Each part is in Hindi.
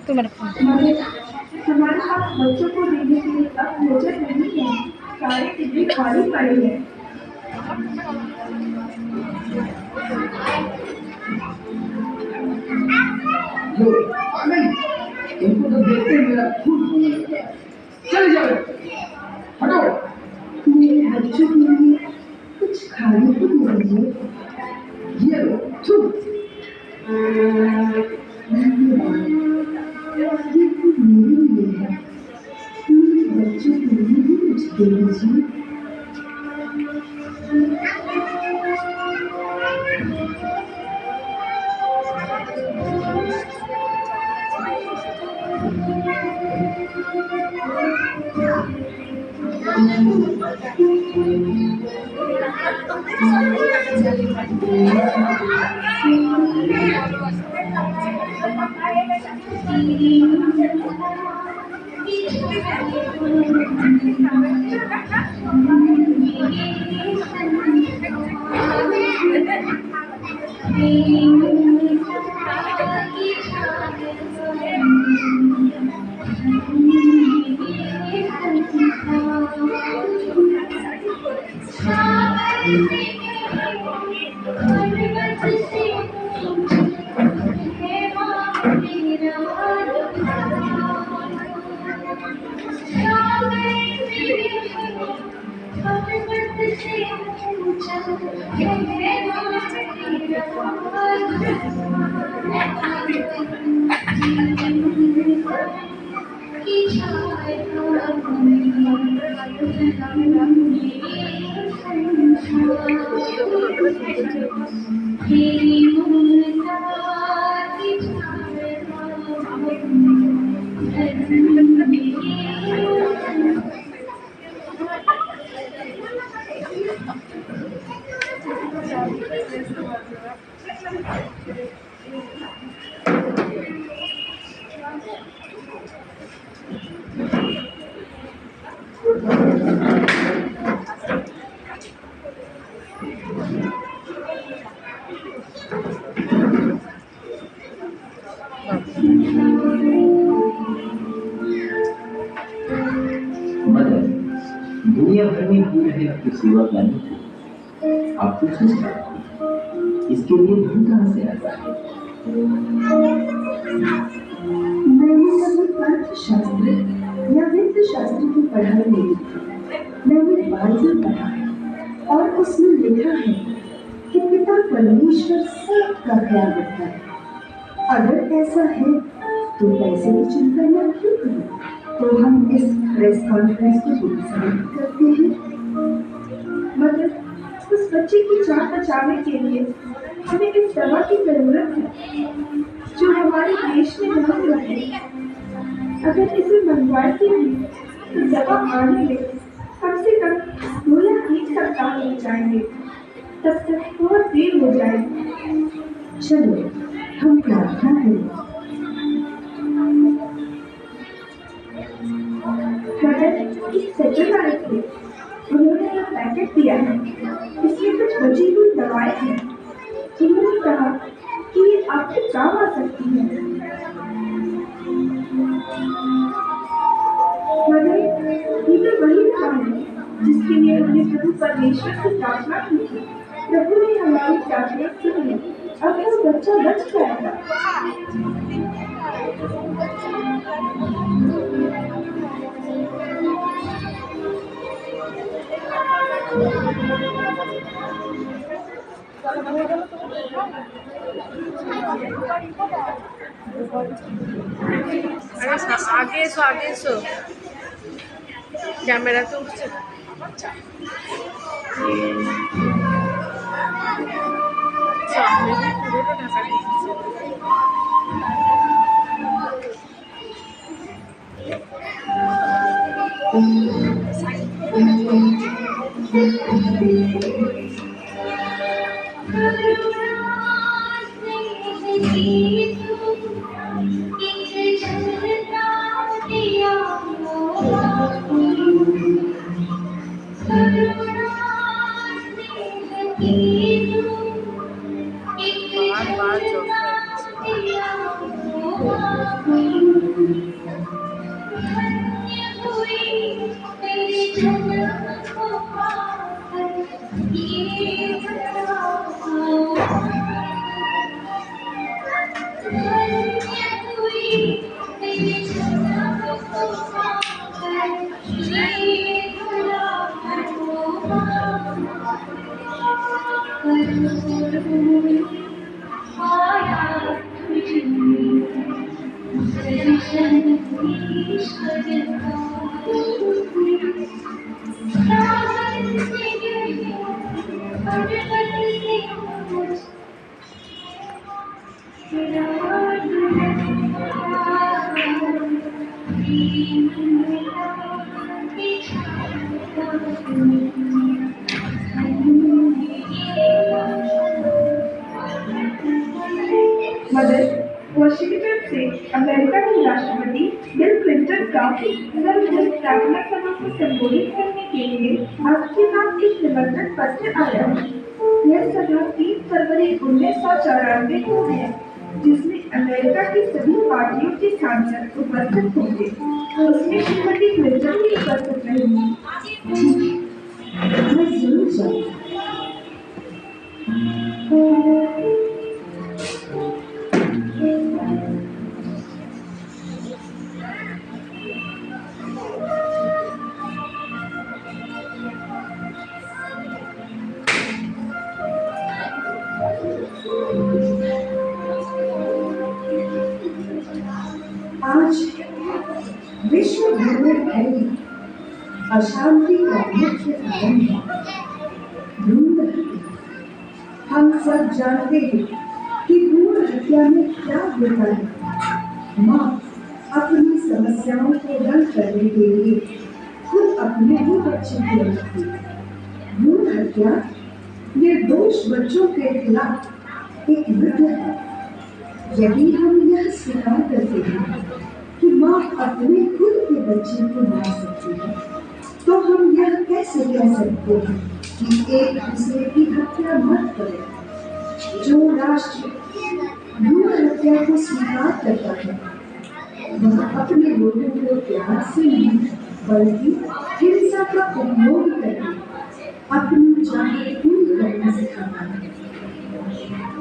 तुम्हारा फोन हमारे पास बच्चों को देने के लिए अब बजट नहीं है। सारे डिब्बे खाली पड़े हैं। लो, नहीं, इनको तो देखते ही मेरा खून होने लगा। चले जाओ, हटो। मेरे बच्चों के लिए कुछ खाने को दीजिए। ये लो, छू। धन्यवाद। ये तो मेरे लिए है। मेरे बच्चों के लिए भी कुछ दे दीजिए। मदर, दुनिया भर में भूल है आपकी सेवा करने की। आप कुछ नहीं जानती, इसके लिए धन कहाँ से आता है? मैंने कभी अर्थशास्त्र या वित्त शास्त्र की पढ़ाई नहीं की। मैंने बाइबल पढ़ा है और उसमें लिखा है कि पिता परमेश्वर सबका ख्याल रखता है। अगर ऐसा है तो पैसे की चिंता न क्यों करें? तो हम इस प्रेस कॉन्फ्रेंस को समाप्त करते हैं। मगर उस बच्चे की जान बचाने के लिए हमें इस दवा की जरूरत है जो हमारे देश में नहीं रहे। अगर इसे मंगवाते हैं तो दवा आने में कम से कम 2 या 3 सप्ताह लग जाएंगे। तब तक बहुत देर हो जाएगी। चलो हम प्रार्थना करें। मगर इस सेक्रेटरी को उन्होंने यह पैकेट दिया है। इसमें कुछ बची हुई दवाएं हैं। उन्होंने कहा कि ये आपके काम आ सकती है। मगर ये तो वही काम है जिसके लिए हमने प्रभु परमेश्वर से प्रार्थना की थी। प्रभु ने हमारी प्रार्थना सुनी। अब वो बच्चा बच जाएगा। आगे सो कैमरा तो उठছে सामने भी পুরোটা ঢাকা দিয়েছে बार-बार मदर, वॉशिंगटन से अमेरिका के राष्ट्रपति बिल क्लिंटन का सर्वजन प्रार्थना सभा को संबोधित करने के लिए आपके पास एक निमंत्रण पत्र आया है। यह सभा 3 फरवरी 1994 को है, जिसमें अमेरिका की सभी पार्टियों के सांसद उपस्थित होंगे। उसमें श्रीमती क्लिंटन भी उपस्थित रहेंगी। मैं जरूर जाऊंगा। आज विश्व भर में फैली अशांति का मुख्य कारण है भ्रूण हत्या। हम सब जानते हैं कि भ्रूण हत्या में क्या होता है। माँ अपनी समस्याओं को हल करने के लिए खुद अपने ही बच्चे को रखती है। भ्रूण हत्या निर्दोष बच्चों के खिलाफ एक युद्ध है। यदि हम यह स्वीकार करते हैं कि माँ अपने खुद के बच्चे को मार सकती है, तो हम यह कैसे कह सकते हैं कि एक दूसरे की हत्या मत करें। जो राष्ट्र भ्रूण हत्या को स्वीकार करता है, वह अपने लोगों को प्यार से नहीं बल्कि हिंसा का उपयोग करके अपनी चाहत पूरी करना सिखाता है।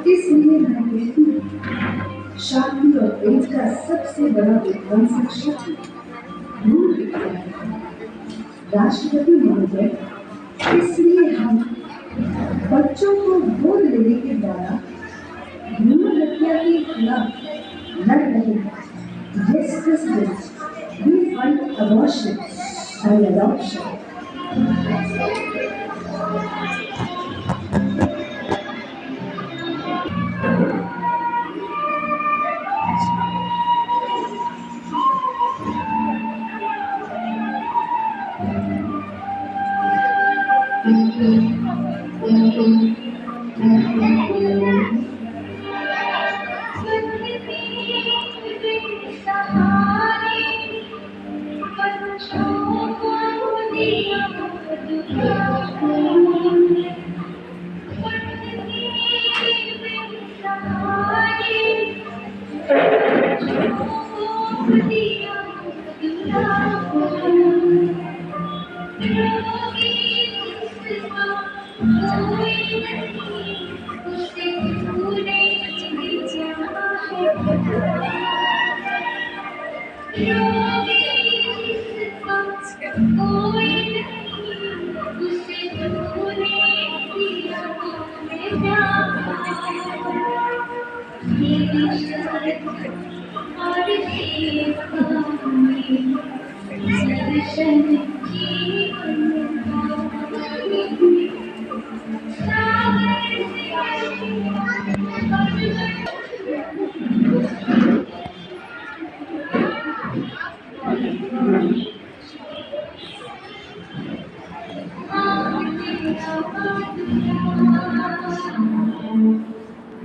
इसलिए मैं कहती हूँ, शांति और प्रेम का सबसे बड़ा विध्वंसक शक्ति भ्रूण हत्या है। राष्ट्रपति महोदय, इसलिए हम बच्चों को गोद लेने के द्वारा भ्रूण हत्या के खिलाफ लड़ रहे हैं। Yes, President, we fight abortion and adoption.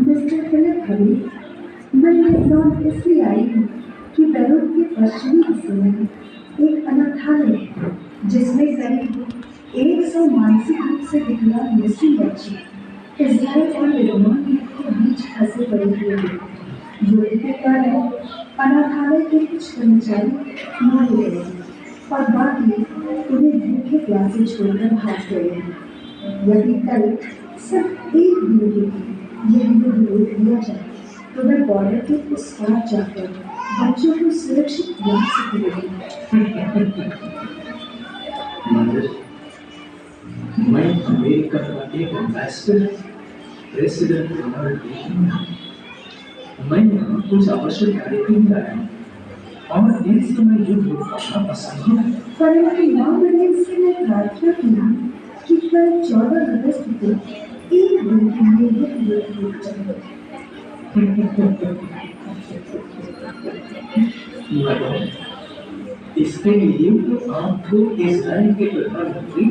Mister Philip Hubby, मैं लखनऊ इसलिए आई हूँ कि बेरूत के पश्चिमी हिस्से में एक अनाथालय है, जिसमें करीब 100 मानसिक रूप से विकलांग मुस्लिम बच्चे इजराइल और लेबनान के बीच फंसे पड़े हुए हैं। युद्ध के कारण अनाथालय के कुछ कर्मचारी मारे गए और बाकी उन्हें भूखे प्यासे छोड़कर भाग गए। यदि कल सिर्फ एक दिन के लिए यह युद्ध रोक दिया जाए तो मैं बॉर्डर के उस पार जाकर बच्चों को सुरक्षित ला सकूंगी। मदर, मैं अमेरिका का एक एम्बेसडर प्रेसिडेंट रोनाल्ड रेगन हूं। मैं यहाँ कुछ आवश्यक कार्य के लिए आया हूँ और इस समय युद्ध रोकना असंभव है। परंतु मां मरियम से मैं प्रार्थना की कि कल 14 अगस्त को एक दिन के लिए यह युद्ध रुक जाए। मदर, इसके लिए तो आपको इजराइल के प्रधानमंत्री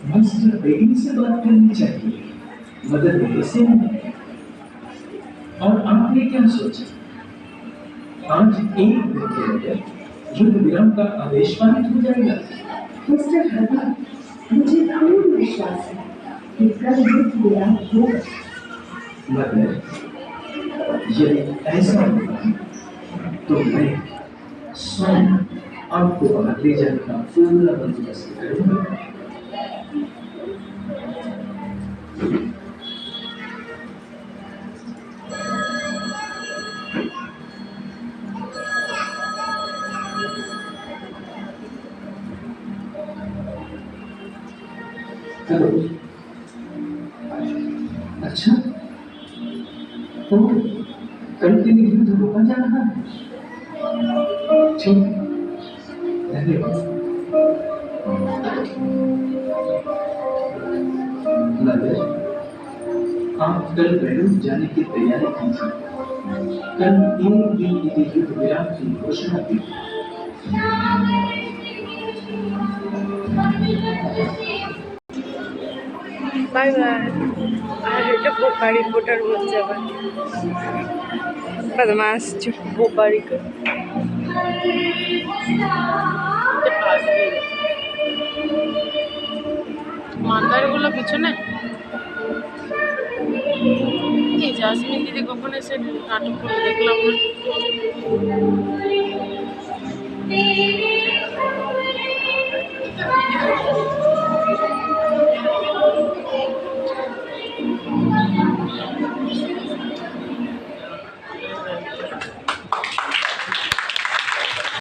मिस्टर बेगिन से बात करनी चाहिए, मदर मेरे से नहीं। और आपने क्या सोचा? आज एक दिन के अंदर युद्ध विराम का आदेश पारित हो जाएगा। मिस्टर हर्बी, मुझे पूर्ण विश्वास है कि कल युद्ध विराम होगा। मगर यदि ऐसा होगा तो मैं स्वयं आपको बाहर ले जाने का पूरा बंदोबस्त करूंगा। हेलो, अच्छा, तो कल के लिए युद्ध रोका जा रहा है। ठीक है, धन्यवाद। मदर, आप कल बेरूत जाने की तैयारी कीजिए। कल एक दिन के लिए युद्ध विराम की घोषणा की। Bye bye. আর এটা বোপারি পোটার বলছে আবার বদমাস চুপ বোপারি করে মান্দারগুলো পিছনে এই জাসমিন দিদি কখন এসে নাটক করে দেখলাম না।